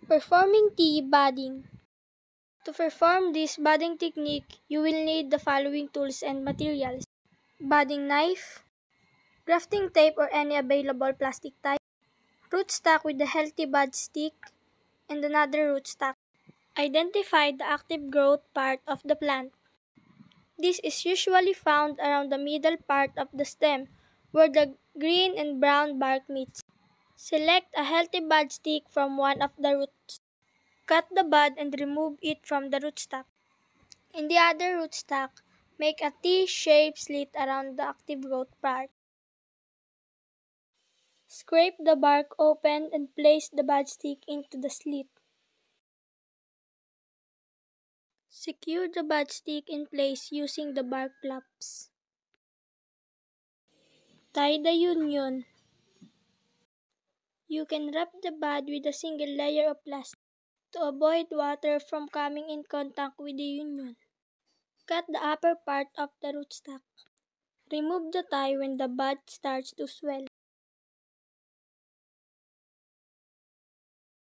Performing tea budding. To perform this budding technique, you will need the following tools and materials: budding knife, grafting tape or any available plastic type, rootstock with a healthy bud stick, and another rootstock. Identify the active growth part of the plant. This is usually found around the middle part of the stem, where the green and brown bark meets. Select a healthy bud stick from one of the roots. Cut the bud and remove it from the rootstock. In the other rootstock, make a T-shaped slit around the active growth part. Scrape the bark open and place the bud stick into the slit. Secure the bud stick in place using the bark flaps. Tie the union. You can wrap the bud with a single layer of plastic to avoid water from coming in contact with the union. Cut the upper part of the rootstock. Remove the tie when the bud starts to swell.